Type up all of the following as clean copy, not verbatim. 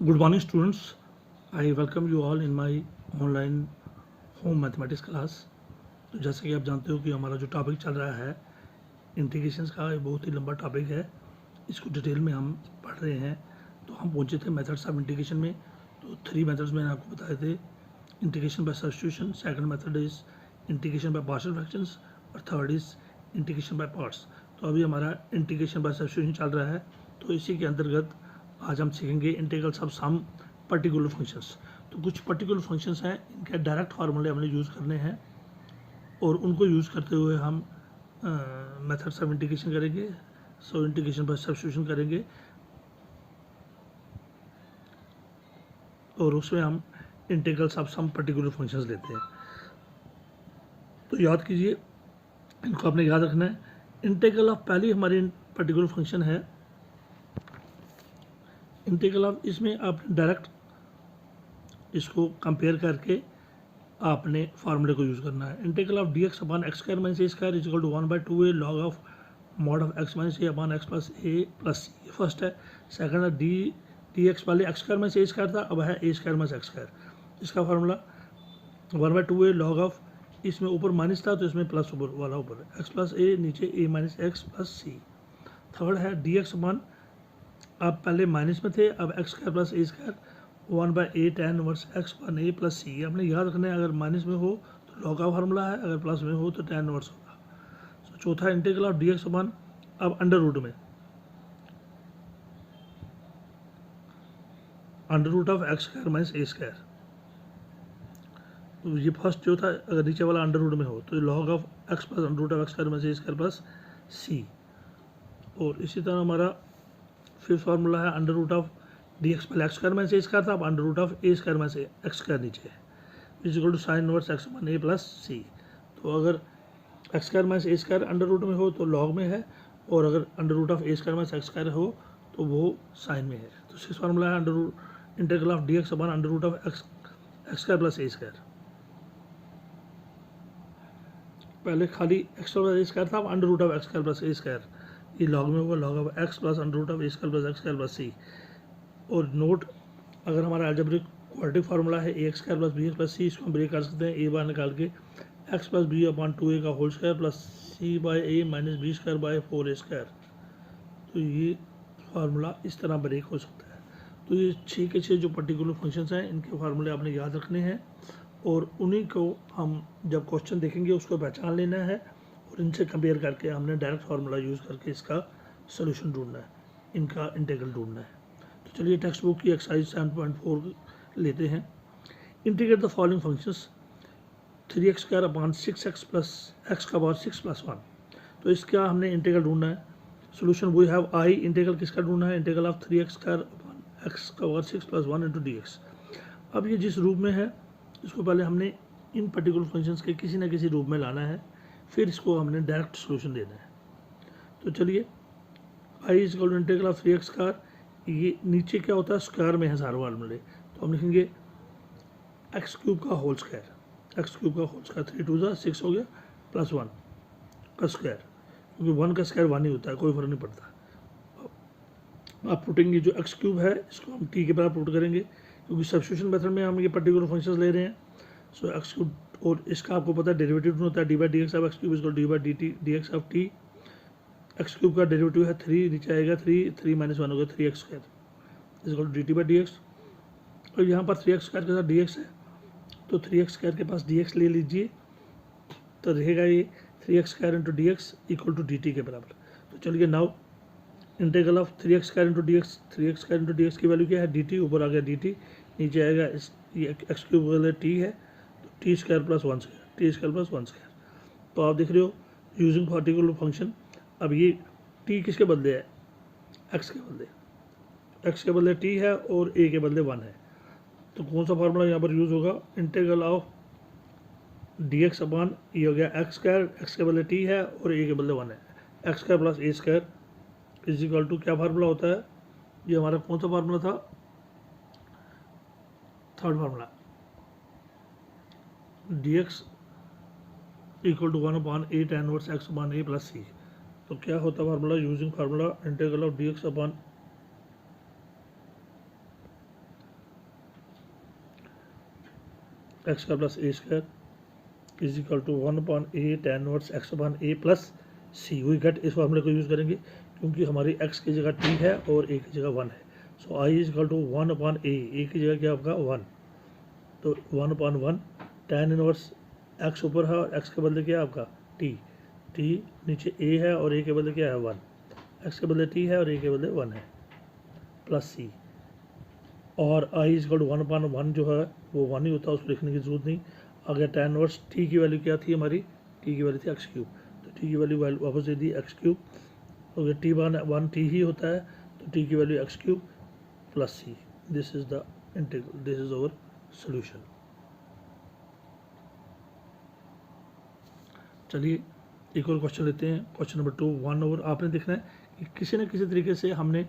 Good morning, students. I welcome you all in my online home mathematics class. तो जैसे कि आप जानते हो कि हमारा जो टॉपिक चल रहा है इंटीग्रेशंस का, ये बहुत ही लंबा टॉपिक है। इसको डिटेल में हम पढ़ रहे हैं। तो हम पहुंचे थे मेथड्स ऑफ इंटीग्रेशन में। तो 3 मेथड्स मैंने आपको बताए थे। Integration by substitution, second method is integration by partial fractions और third is integration by parts. तो अभी हमारा इंटीग्रेशन बाय सब्स्टिट्यूशन चल रहा है। तो इसी के अंतर्गत आज हम सीखेंगे integrals of some particular functions. तो कुछ पर्टिकुलर फंक्शंस हैं, इनके डायरेक्ट फार्मूले हमने यूज़ करने हैं और उनको यूज़ करते हुए हम मेथड्स ऑफ इंटीग्रेशन करेंगे। सो इंटीग्रेशन बाय सब्स्टिट्यूशन करेंगे और उसमें हम integrals of some particular functions लेते हैं। तो याद कीजिए, इनको आपने याद रखना है। इंटीग्रल ऑफ पहली हमारी पर्टिकुलर फंक्शन है इंटीग्रल ऑफ, इसमें आपने डायरेक्ट इसको कंपेयर करके आपने फार्मूले को यूज़ करना है। Integral of D x upon X square minus A square is equal to 1/2a log of mod of X minus A upon X plus A plus C. ये फर्स्ट है। Second है D X, पहले X square minus ए square था, अब है A square minus x square. इसका formula 1/2a log of, इसमें ऊपर माइनस था तो इसमें प्लस ऊपर वाला ऊपर एक्स प्लस ए, नीचे A minus X plus C. Third है डी एक्स अपॉन, आप पहले माइनस में थे, अब X square plus A square 1/8 tan inverse X upon A plus C. ये आपने याद रखना है। अगर माइनस में हो तो लॉग का फार्मूला है, अगर प्लस में हो तो tan इनवर्स होगा। सो चौथा integral of D x upon, अब अंडर रूट में under root of x square minus A square. तो ये फर्स्ट जो था, अगर नीचे वाला अंडर रूट में हो तो log of x plus under root of x square minus A square plus C. और इसी तरह हमारा फिफ्थ फार्मूला है under root of D X, पहले एक्स स्क्वायर माइनस ए स्क्वायर था, अब under root of A square minus x square नीचे है, is equal to sine inverse X upon A plus सी। तो अगर एक्स स्क्वायर माइनस ए square under root में हो तो लॉग में है, और अगर under root of A square minus x square हो तो वो साइन में है। तो सिक्स फार्मूला है under root integral of D x upon under root of x square plus A square. पहले खाली एक्स प्लस ए स्क्वायर था, अब under root of x square plus A square, ये लॉग में होगा, log of x plus under root of A square plus x square plus C. और note, अगर हमारा अलजेब्रिक क्वाड्रेटिक फार्मूला है A X square plus B X plus C, इसको हम break कर सकते हैं ए बार निकाल के, x plus B upon 2a का whole square plus c by a minus b square by 4a square. तो ये फार्मूला इस तरह ब्रेक हो सकता है। तो ये 6 के 6 जो पर्टिकुलर फंक्शंस हैं, इनके फार्मूले आपने याद रखने हैं और उन्हीं को हम जब क्वेश्चन देखेंगे उसको पहचान लेना है और इनसे कंपेयर करके हमने डायरेक्ट फार्मूला यूज़ करके इसका सोल्यूशन ढूंढना है, इनका इंटीग्रल ढूंढना है। तो चलिए टेक्स्ट बुक की एक्सरसाइज 7.4 लेते हैं। Integrate the following functions 3x square upon 6x plus X का पावर 6 प्लस 1। तो इसका हमने इंटीग्रल ढूंढना है। Solution we have I, integral किसका ढूंढना है, integral of 3x square upon X का power 6 plus 1 into D x. अब ये जिस रूप में है, इसको पहले हमने इन पर्टिकुलर फंक्शंस के किसी न किसी रूप में लाना है, फिर इसको हमने डायरेक्ट सोल्यूशन देना है। तो चलिए, I is equal to integral of 3x square, ये नीचे क्या होता है, स्क्वायर में है सारे फार्मूले, तो हम लिखेंगे एक्स क्यूब का होल स्क्वायर, एक्स क्यूब का होल स्क्वायर 3 2 6 हो गया प्लस 1 का स्क्वायर, क्योंकि 1 का स्क्वायर 1 ही होता है, कोई फर्क नहीं पड़ता। आप पुटेंगे जो एक्स क्यूब है इसको हम टी के बराबर पुट करेंगे, क्योंकि सब्स्टिट्यूशन मेथड में हम ये पर्टिकुलर फंक्शंस ले रहे हैं। सो एक्स क्यूब, और इसका आपको पता है डेरिवेटिव होता है D by D X of X cube इसको D by D T D X of T. X cube का डेरिवेटिव है 3, नीचे आएगा 3 माइनस 1 होगा 3x square is equal to D T by D x. और यहाँ पर 3x स्क्वायर के साथ डी एक्स है, तो 3x स्क्वायर के पास डी एक्स ले लीजिए, तो रहेगा ये 3x square into D x equal to D t के बराबर। तो चलिए now integral of 3x square into D x, 3x square into D x की वैल्यू क्या है, डी टी, ऊपर आ गया डी टी, नीचे आएगा इस ये एक्स क्यूब वाले टी है, तो T square plus 1 square, T square plus 1 square. तो आप देख रहे हो यूजिंग पर्टिकुलर फंक्शन। अब ये टी किसके बदले है, एक्स के बदले, एक्स के बदले टी है और ए के बदले 1 है। तो कौन सा फार्मूला यहाँ पर यूज़ होगा, integral of D x upon, ये हो गया एक्स स्क्वायर, एक्स के बदले टी है और ए के बदले 1 है, X square plus A square is equal to, क्या फार्मूला होता है, ये हमारा कौन सा फार्मूला था, third formula, D x equal to 1/8 tan inverse X upon A plus सी। तो क्या होता है formula, using formula integral of D x upon X square plus A square is equal to 1 upon A tan inverse x upon A plus C. We get इस फॉर्मूले को use करेंगे क्योंकि हमारी x की जगह t है और a की जगह 1 है। सो आई इज इक्वल टू 1 अपॉन ए की जगह क्या आपका 1, तो 1 अपॉन 1 tan इनवर्स x ऊपर है और x के बदले क्या है आपका t नीचे a है और a के बदले क्या है 1, x के बदले t है और a के बदले 1 है प्लस c। और आई इज इक्वल टू 1 अपॉन 1 जो है वो 1 ही होता है, उसको लिखने की जरूरत नहीं। अगर tan इनवर्स t की वैल्यू क्या थी हमारी, t की वैल्यू थी x क्यूब, तो t की वैल्यू वापस दे दी x क्यूब। अगर t वन 1 t ही होता है तो t की value x cube plus c। This is the integral, this is our solution. चलिए एक और क्वेश्चन लेते हैं, क्वेश्चन नंबर 2 1 ओवर। आपने देखना है कि किसी न किसी तरीके से हमने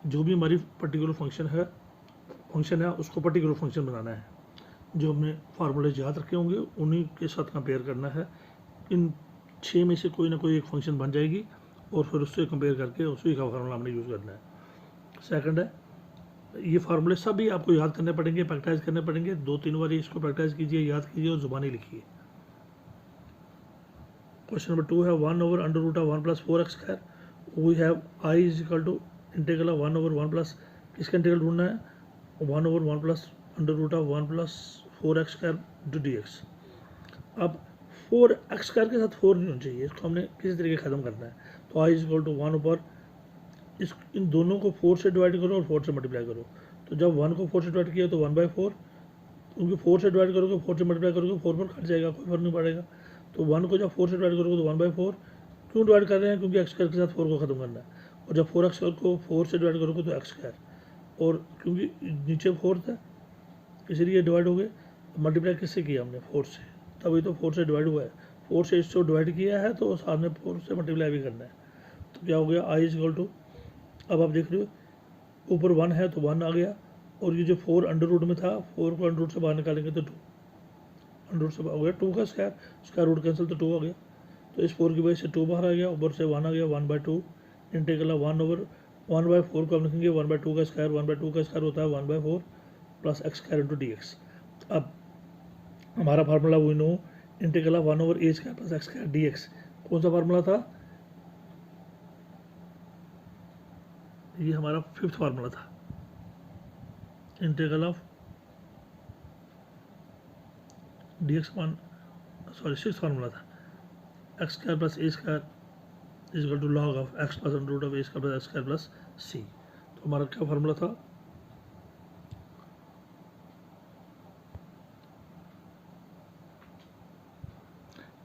जो भी हमारी पर्टिकुलर फंक्शन है उसको पर्टिकुलर फंक्शन बनाना है। जो हमने फार्मूले याद रखे होंगे उन्हीं के साथ कंपेयर करना है। इन 6 में से कोई ना कोई एक फंक्शन बन जाएगी और फिर उससे कंपेयर करके उसी का फार्मूला हमने यूज़ करना है। सेकंड है, ये फार्मूले सभी आपको याद करने पड़ेंगे, प्रैक्टिस करने पड़ेंगे। 2-3 बार इसको प्रैक्टिस कीजिए, याद कीजिए और जुबानी लिखिए। क्वेश्चन नंबर 2 है 1 over under root of 1 plus 4x square. We have I is equal to integral of 1 over 1 plus, किसका इंटीग्रल ढूंढना है, 1 over 1 plus under root of 1 plus 4x square to d x. अब 4x square के साथ 4 नहीं होना चाहिए, इसको हमने किसी तरीके ख़त्म करना है। तो आई इज इक्वल टू 1 ऊपर इन दोनों को 4 से डिवाइड करो और 4 से मल्टीप्लाई करो। तो जब 1 को 4 से डिवाइड किया तो 1/4, क्योंकि 4 से डिवाइड करोगे 4 से मल्टीप्लाई करोगे 4 पर कट जाएगा, कोई फर्क नहीं पड़ेगा। तो 1 को जब 4 से डिवाइड करोगे तो 1/4। क्यों डिवाइड कर रहे हैं, क्योंकि x स्क्वायर के साथ 4 को ख़त्म करना है। और जब 4x स्क्वायर को 4 से डिवाइड करोगे तो x स्क्वायर, और क्योंकि नीचे 4 था इसीलिए डिवाइड हो गए। मल्टीप्लाई किससे किया हमने, 4 से, तभी तो 4 से डिवाइड हुआ है। 4 से इसको डिवाइड किया है तो साथ में 4 से मल्टीप्लाई भी करना है। तो क्या हो गया, आई इज इक्वल टू, अब आप देख रहे हो ऊपर 1 है तो 1 आ गया, और ये जो 4 अंडर रूट में था 4 को अंडर रूट से बाहर निकालेंगे तो 2 अंडर रूट से हो गया, 2 का स्क्वायर रूट कैंसिल तो 2 आ गया। तो इस 4 की वजह से 2 बाहर आ गया, ऊपर से 1 आ गया, 1/2 इंटीग्रल 1 ओवर 1/4 को हम लिखेंगे 1/2 का स्क्वायर, 1/2 का स्क्वायर होता है 1/4 plus x square into D x. अब हमारा formula we know integral 1 over A square plus x square D X. कौन सा फार्मूला था, ये हमारा 5th फार्मूला था, integral of D X 6th formula था, X square plus A square is equal to log of x plus under root of A square plus x square plus सी। तो हमारा क्या फार्मूला था,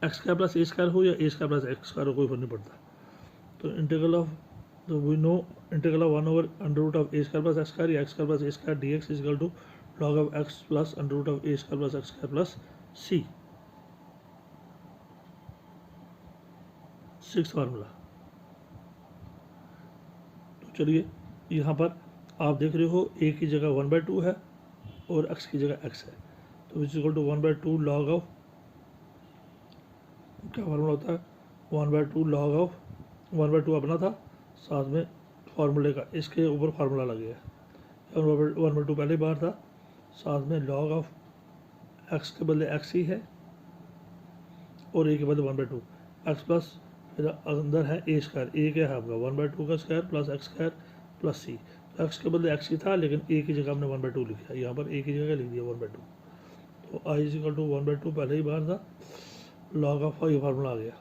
X square plus ए square हो या a square plus x square हो, कोई फर्क नहीं पड़ता। तो इंटीग्रल ऑफ, तो we know integral of 1 over under root of A square plus x square या x square plus A square D x is equal to log of x plus under root of A square plus x square plus c. 6th formula. तो चलिए यहाँ पर आप देख रहे हो a की जगह 1/2 है और x की जगह x है, तो is equal to 1/2 log of, क्या फार्मूला होता है, 1/2 लॉग ऑफ 1/2 अपना था, साथ में फार्मूले का इसके ऊपर फार्मूला लग गया, 1/2 पहले बार था, साथ में लॉग ऑफ x के बदले x ही है और a के बदले 1/2 x प्लस, फिर अंदर है ए स्क्वायर, ए क्या है आपका 1/2 का square plus x square plus सी। तो एक्स के बदले एक्स ही था लेकिन ए की जगह हमने 1/2 लिखा, यहाँ पर ए की जगह लिख दिया 1/2। तो आई इज इक्वल टू 1/2 पहले ही बार था, लॉग ऑफ ये फार्मूला आ गया।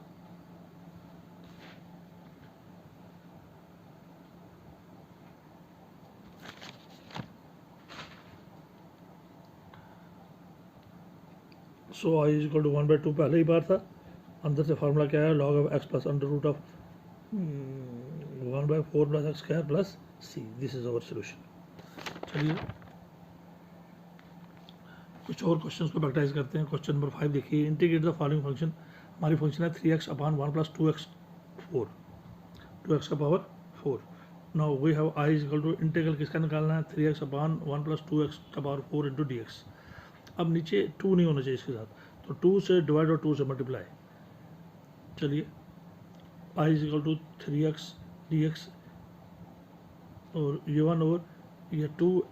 सो आई इज इक्वल टू 1/2 पहले ही बार था, अंदर से फार्मूला क्या है, log of x plus under root of 1/4 plus x square plus c. This is our solution. चलिए कुछ और क्वेश्चंस को प्रैक्टिस करते हैं। क्वेश्चन नंबर 5 देखिए, इंटीग्रेट द फॉलोइंग फंक्शन। हमारी फंक्शन है 3x upon 1 plus 2x 4, 2x का power 4। Now we have I is equal to integral किसका निकालना है, 3x अपॉन 1 प्लस 2x का पावर 4 इंटू डी एक्स। अब नीचे 2 नहीं होना चाहिए इसके साथ, तो 2 से डिवाइड और 2 से मल्टीप्लाई। चलिए I is equal to 3x d x और ये 1 ओवर ये 2